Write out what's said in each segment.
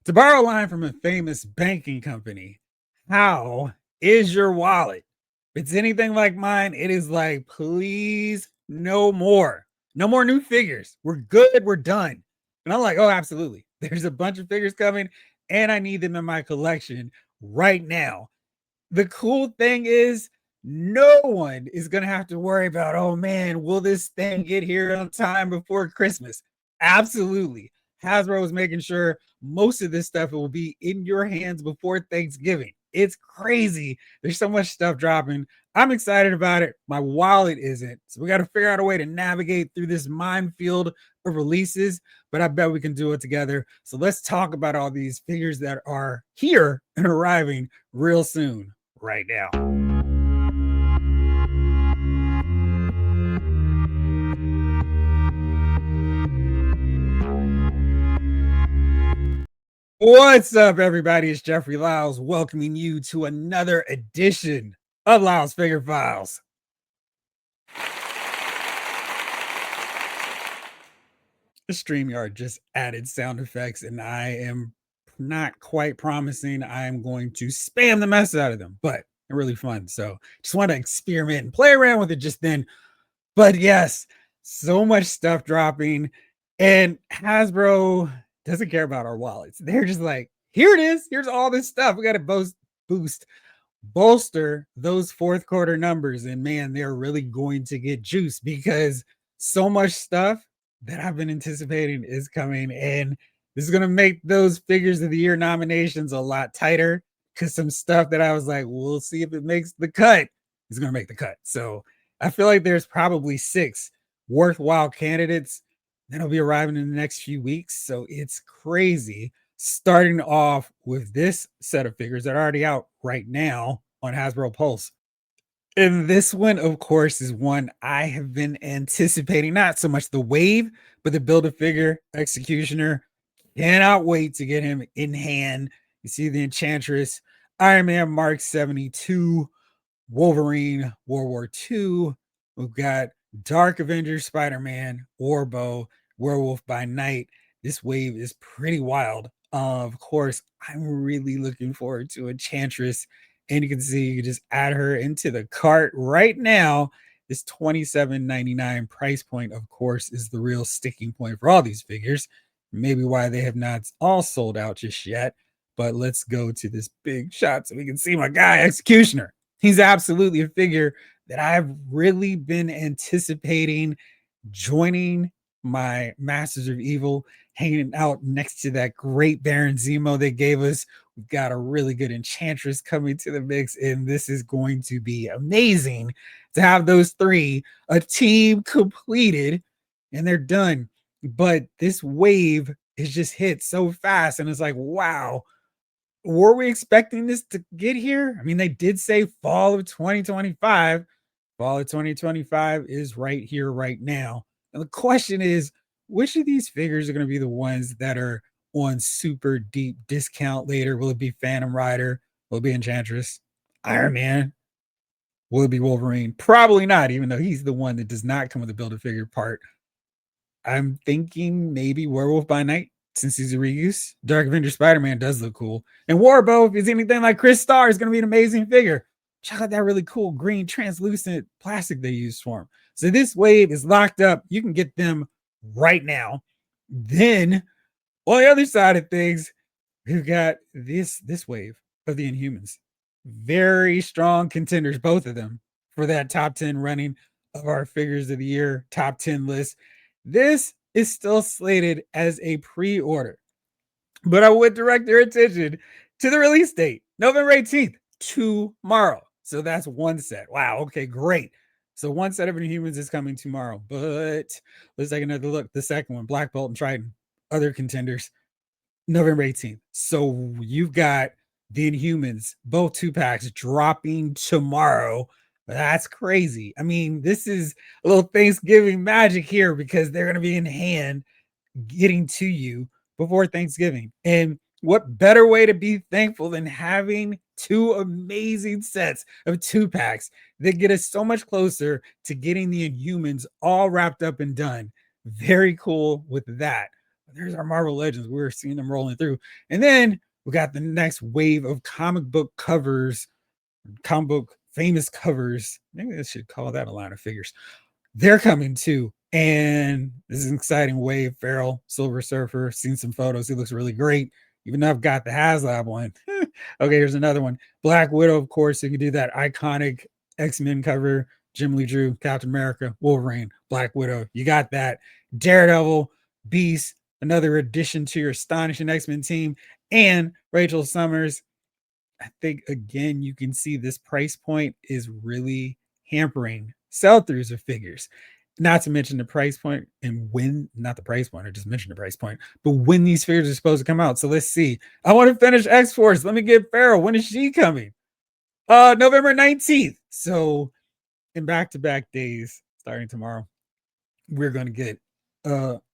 To borrow a line from a famous banking company, how is your wallet? If it's anything like mine, it is like, please, no more. No more new figures. We're good. We're done. And I'm like, oh, absolutely. There's a bunch of figures coming, and I need them in my collection right now. The cool thing is, no one is going to have to worry about, oh man, will this thing get here on time before Christmas? Absolutely. Hasbro is making sure most of this stuff will be in your hands before Thanksgiving. It's crazy. There's so much stuff dropping. I'm excited about it. My wallet isn't. So we got to figure out a way to navigate through this minefield of releases, but I bet we can do it together. So let's talk about all these figures that are here and arriving real soon right now. What's up, everybody? It's Jeffrey Lyles welcoming you to another edition of Lyles Figure Files. The StreamYard just added sound effects, and I am not quite promising I'm going to spam the mess out of them, but they're really fun. So just want to experiment and play around with it just then. But yes, so much stuff dropping, and Hasbro doesn't care about our wallets. They're just like, here it is. Here's all this stuff. We got to bolster those fourth quarter numbers. And man, they're really going to get juice because so much stuff that I've been anticipating is coming. And this is going to make those figures of the year nominations a lot tighter because some stuff that I was like, we'll see if it makes the cut is going to make the cut. So I feel like there's probably 6 worthwhile candidates that'll be arriving in the next few weeks. So it's crazy. Starting off with this set of figures that are already out right now on Hasbro Pulse. And this one, of course, is one I have been anticipating. Not so much the wave, but the Build-A-Figure Executioner. Cannot wait to get him in hand. You see the Enchantress, Iron Man Mark 72, Wolverine, World War II. We've got Dark Avenger, Spider-Man, Warbow, Werewolf by Night. This wave is pretty wild. Of course, I'm really looking forward to Enchantress. And you can see you can just add her into the cart right now. This $27.99 price point, of course, is the real sticking point for all these figures. Maybe why they have not all sold out just yet. But let's go to this big shot so we can see my guy, Executioner. He's absolutely a figure that I've really been anticipating joining my Masters of Evil, hanging out next to that great Baron Zemo they gave us. We've got a really good Enchantress coming to the mix, and this is going to be amazing to have those 3, a team completed, and they're done. But this wave has just hit so fast, and it's like, wow, were we expecting this to get here? I mean, they did say fall of 2025. Fall of 2025 is right here, right now. And the question is, which of these figures are going to be the ones that are on super deep discount later? Will it be Phantom Rider? Will it be Enchantress? Iron Man? Will it be Wolverine? Probably not, even though he's the one that does not come with a Build-A-Figure part. I'm thinking maybe Werewolf by Night, since he's a reuse. Dark Avenger Spider-Man does look cool. And Warbow, if he's anything like Chris Starr, is going to be an amazing figure. Check out that really cool green translucent plastic they used for him. So this wave is locked up. You can get them right now. Then on the other side of things, we've got this wave of the Inhumans. Very strong contenders, both of them, for that top 10 running of our figures of the year top 10 list. This is still slated as a pre-order, but I would direct your attention to the release date, November 18th, tomorrow. So that's one set. Wow. Okay, great. So one set of Inhumans is coming tomorrow, but let's take another look. The second one, Black Bolt and Triton, other contenders, November 18th. So you've got the Inhumans, both 2-packs dropping tomorrow. That's crazy. I mean, this is a little Thanksgiving magic here because they're going to be in hand getting to you before Thanksgiving. And what better way to be thankful than having 2 amazing sets of 2-packs that get us so much closer to getting the Inhumans all wrapped up and done. Very cool with that. there's our Marvel Legends. We're seeing them rolling through. And then we got the next wave of comic book covers, comic book famous covers. Maybe I should call that a line of figures. They're coming too. And this is an exciting wave. Farrell, Silver Surfer, seen some photos. He looks really great. Even though I've got the HasLab one. Okay, here's another one. Black Widow, of course. You can do that iconic X-Men cover. Jim Lee Drew, Captain America, Wolverine, Black Widow. You got that. Daredevil, Beast, another addition to your astonishing X-Men team, and Rachel Summers. I think again, you can see this price point is really hampering sell-throughs of figures. Not to mention the price point and when, not the price point, I just mentioned the price point, but when these figures are supposed to come out. So let's see. I want to finish X-Force. Let me get Farrell. When is she coming? November 19th. So in back-to-back days, starting tomorrow, we're going to get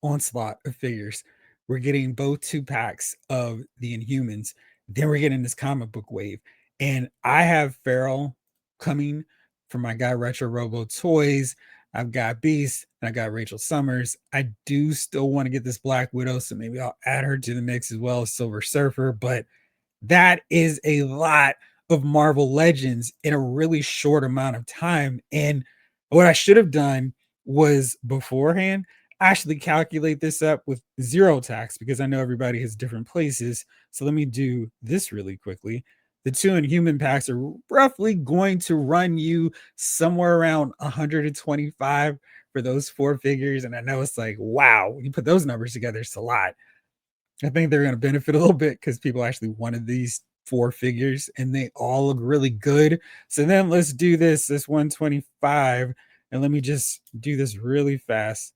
onslaught of figures. We're getting both 2 packs of the Inhumans. Then we're getting this comic book wave. And I have Farrell coming from my guy Retro Robo Toys. I've got Beast and I got Rachel Summers. I do still want to get this Black Widow, so maybe I'll add her to the mix as well as Silver Surfer. But that is a lot of Marvel Legends in a really short amount of time. And what I should have done was beforehand actually calculate this up with zero tax because I know everybody has different places. So let me do this really quickly. The 2 Inhuman packs are roughly going to run you somewhere around 125 for those 4 figures. And I know it's like, wow, when you put those numbers together, it's a lot. I think they're going to benefit a little bit because people actually wanted these 4 figures and they all look really good. So then let's do this 125. And let me just do this really fast.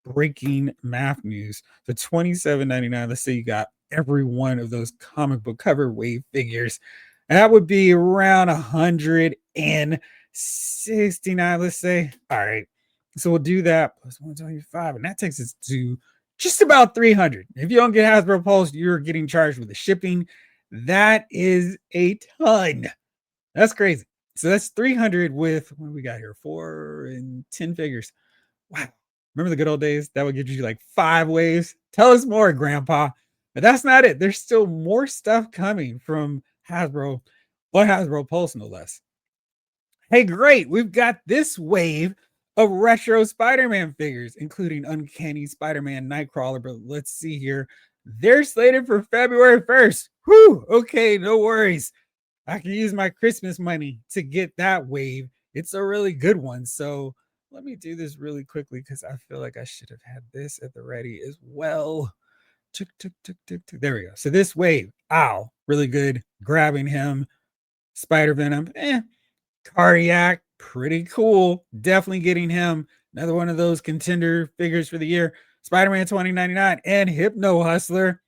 Breaking math news. So $27.99. Let's say you got every one of those comic book cover wave figures. That would be around 169, let's say. All right. So we'll do that plus 125, and that takes us to just about 300. If you don't get Hasbro Pulse, you're getting charged with the shipping. That is a ton. That's crazy. So that's 300 with what do we got here? 4 and 10 figures. Wow. Remember the good old days? That would get you like 5 waves. Tell us more, Grandpa. But that's not it. There's still more stuff coming from Hasbro or Hasbro Pulse, no less. Hey, great. We've got this wave of retro Spider-Man figures, including Uncanny Spider-Man Nightcrawler. But let's see here. They're slated for February 1st. Whew. Okay, no worries. I can use my Christmas money to get that wave. It's a really good one. So let me do this really quickly because I feel like I should have had this at the ready as well. There we go. So this wave, ow, really good. Grabbing him. Spider Venom, Cardiac, pretty cool. Definitely getting him. Another one of those contender figures for the year. Spider-Man 2099 and Hypno Hustler.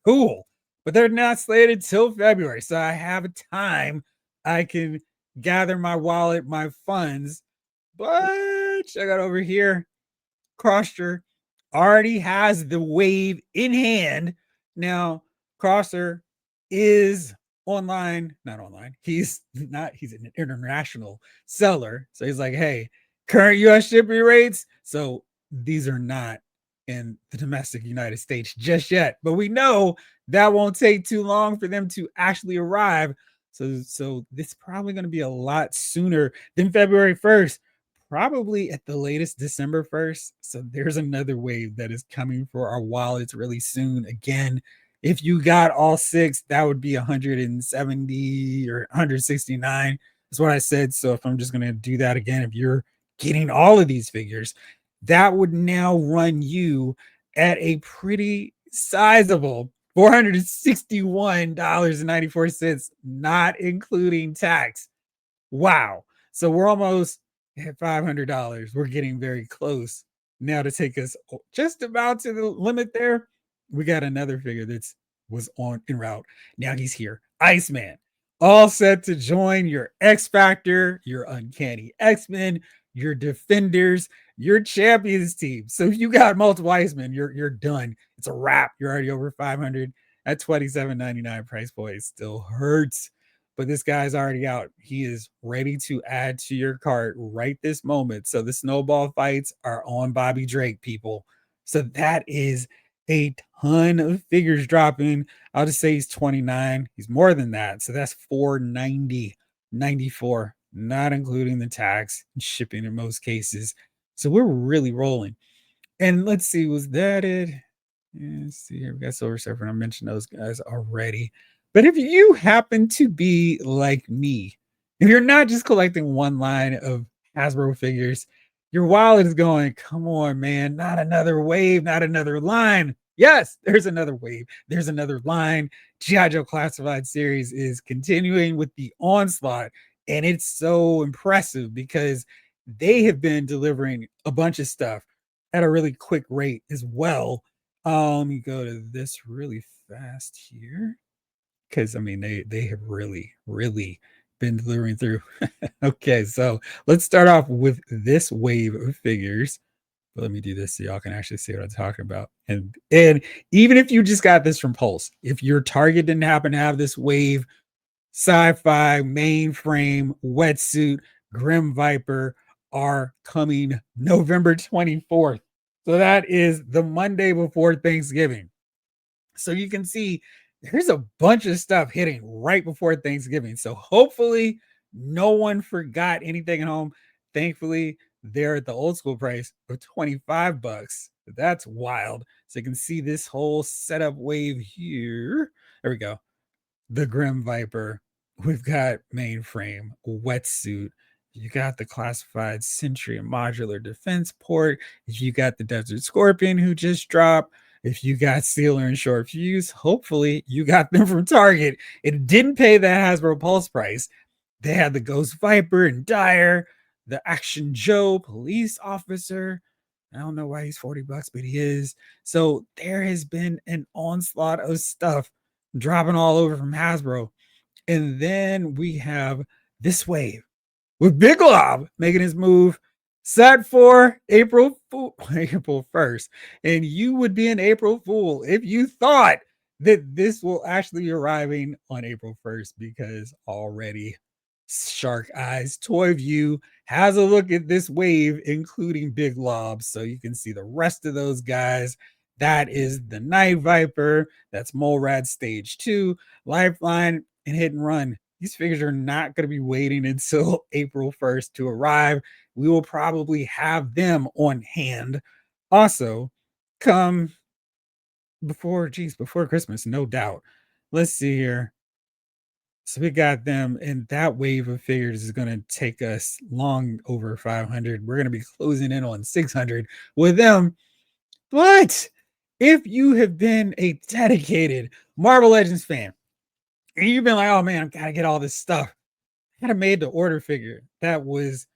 Cool. But they're not slated till February. So I have time. I can gather my wallet, my funds. But check out over here. Crosser already has the wave in hand. Now, Crosser is online, not online. He's an international seller. So he's like, hey, current US shipping rates. So these are not in the domestic United States just yet, but we know that won't take too long for them to actually arrive. So this is probably going to be a lot sooner than February 1st, probably at the latest December 1st. So there's another wave that is coming for our wallets really soon. Again, if you got all 6, that would be 170 or 169. That's what I said. So if I'm just going to do that again, if you're getting all of these figures, that would now run you at a pretty sizable $461.94, not including tax. Wow. So we're almost at $500. We're getting very close now to take us just about to the limit there. We got another figure that's was on en route. Now he's here. Iceman. All set to join your X Factor, your Uncanny X-Men, your Defenders, your Champions team. So if you got multiple Icemen, you're done. It's a wrap. You're already over 500 at $27.99 price point. It still hurts, but this guy's already out. He is ready to add to your cart right this moment. So the snowball fights are on Bobby Drake, people. So that is a ton of figures dropping. I'll just say he's 29. He's more than that. So that's 490, 94, not including the tax and shipping in most cases. So we're really rolling. And let's see, was that it? Yeah, let's see here. We got Silver Surfer. I mentioned those guys already. But if you happen to be like me, if you're not just collecting one line of Hasbro figures, your wallet is going, come on, man, not another wave, not another line. Yes, there's another wave. There's another line. G.I. Joe Classified series is continuing with the Onslaught. And it's so impressive because they have been delivering a bunch of stuff at a really quick rate as well. Let me go to this really fast here because I mean they have really been delivering through. Okay, so let's start off with this wave of figures. But let me do this so y'all can actually see what I'm talking about. And even if you just got this from Pulse, if your target didn't happen to have this wave, sci-fi mainframe wetsuit Grim Viper are coming November 24th. So that is the Monday before Thanksgiving. So you can see there's a bunch of stuff hitting right before Thanksgiving. So hopefully no one forgot anything at home. Thankfully, they're at the old school price of 25 bucks. That's wild. So you can see this whole setup wave here. There we go. The Grim Viper. We've got mainframe, wetsuit. You got the classified Sentry and modular defense port. If you got the Desert Scorpion who just dropped, if you got Sealer and Short Fuse, hopefully you got them from Target. It didn't pay that Hasbro Pulse price. They had the Ghost Viper and Dire, the Action Joe police officer. I don't know why he's 40 bucks, but he is. So there has been an onslaught of stuff dropping all over from Hasbro. And then we have this wave with Big Lob making his move set for April 1st. And you would be an April Fool if you thought that this will actually be arriving on April 1st because already Shark Eyes Toy View has a look at this wave, including Big Lob. So you can see the rest of those guys. That is the Night Viper. That's Mole Rat Stage 2, Lifeline, and Hit and Run. These figures are not going to be waiting until April 1st to arrive. We will probably have them on hand. Also, come before Christmas, no doubt. Let's see here. So we got them, and that wave of figures is going to take us long over 500. We're going to be closing in on 600 with them. But if you have been a dedicated Marvel Legends fan, and you've been like, oh man, I've got to get all this stuff, I had a made to order figure that was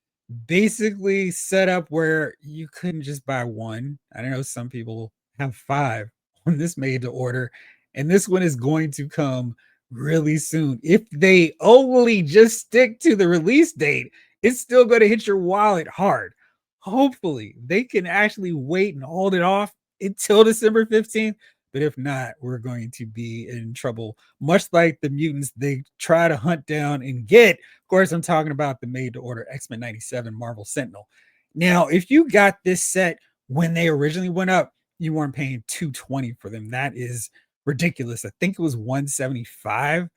basically set up where you couldn't just buy one. I know some people have five on this made to order, and this one is going to come really soon. If they only just stick to the release date, it's still going to hit your wallet hard. Hopefully, they can actually wait and hold it off until December 15th. But if not, we're going to be in trouble, much like the mutants they try to hunt down and get. Of course, I'm talking about the made to order X-Men 97 Marvel Sentinel. Now, if you got this set when they originally went up, you weren't paying 220 for them. That is ridiculous. I think it was 175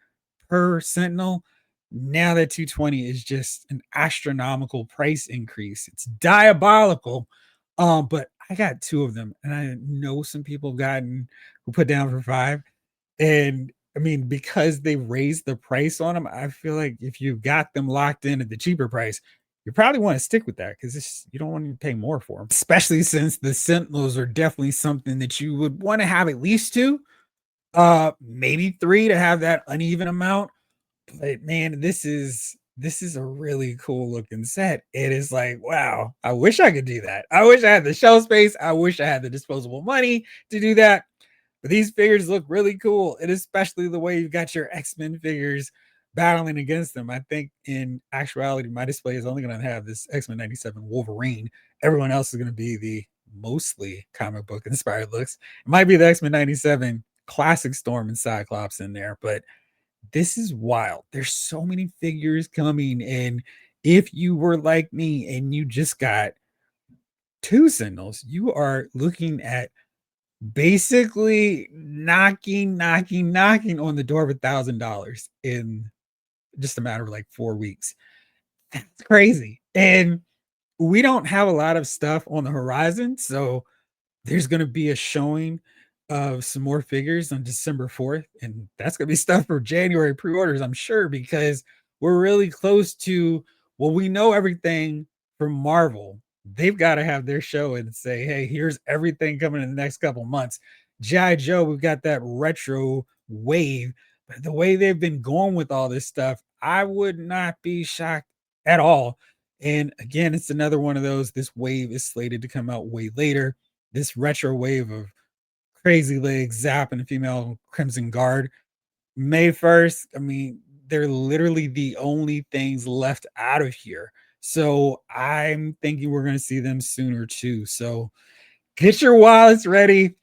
per Sentinel. Now that 220 is just an astronomical price increase. It's diabolical. But I got two of them, and I know some people have gotten who put down for five. And I mean, because they raised the price on them, I feel like if you got them locked in at the cheaper price, you probably want to stick with that because you don't want to pay more for them, especially since the Sentinels are definitely something that you would want to have at least two, maybe three to have that uneven amount. But man, this is a really cool looking set. It is like, wow, I wish I could do that. I wish I had the shelf space. I wish I had the disposable money to do that. But these figures look really cool, and especially the way you've got your X-Men figures battling against them. I think in actuality, my display is only going to have this X-Men 97 Wolverine. Everyone else is going to be the mostly comic book inspired looks. It might be the X-Men 97 Classic Storm and Cyclops in there, but this is wild. There's so many figures coming. And if you were like me and you just got two Sentinels, you are looking at basically knocking on the door of $1,000 in just a matter of like 4 weeks. That's crazy. And we don't have a lot of stuff on the horizon. So there's going to be a showing of some more figures on December 4th. And that's going to be stuff for January pre orders, I'm sure, because we're really close to, well, we know everything from Marvel. They've got to have their show and say, hey, here's everything coming in the next couple months. G.I. Joe, we've got that retro wave. But the way they've been going with all this stuff, I would not be shocked at all. And again, it's another one of those. This wave is slated to come out way later. This retro wave of Crazy Legs, Zap, and the female Crimson Guard. May 1st, I mean, they're literally the only things left out of here. So I'm thinking we're going to see them sooner too. So get your wallets ready.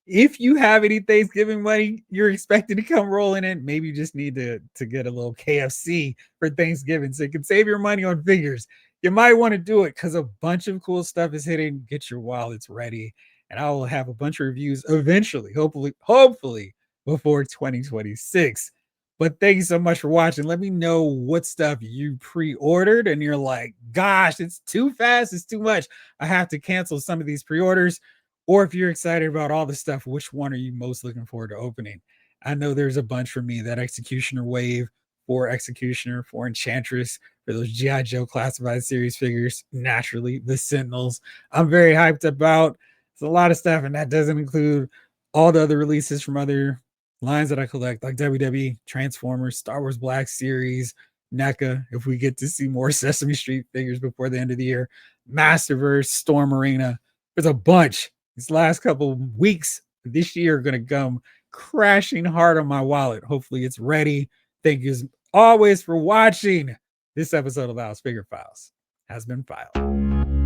If you have any Thanksgiving money you're expecting to come rolling in, maybe you just need to get a little KFC for Thanksgiving so you can save your money on figures. You might want to do it because a bunch of cool stuff is hitting. Get your wallets ready, and I will have a bunch of reviews eventually, hopefully before 2026. But thank you so much for watching. Let me know what stuff you pre-ordered and you're like, gosh, it's too fast, it's too much. I have to cancel some of these pre-orders. Or if you're excited about all the stuff, which one are you most looking forward to opening? I know there's a bunch for me, that Executioner wave, for Executioner, for Enchantress, for those G.I. Joe classified series figures, naturally, the Sentinels. I'm very hyped about. It's a lot of stuff, and that doesn't include all the other releases from other lines that I collect, like WWE, Transformers, Star Wars Black Series, NECA, if we get to see more Sesame Street figures before the end of the year, Masterverse, Storm Arena. There's a bunch. These last couple weeks this year are going to come crashing hard on my wallet. Hopefully it's ready. Thank you as always for watching. This episode of House Figure Files has been filed.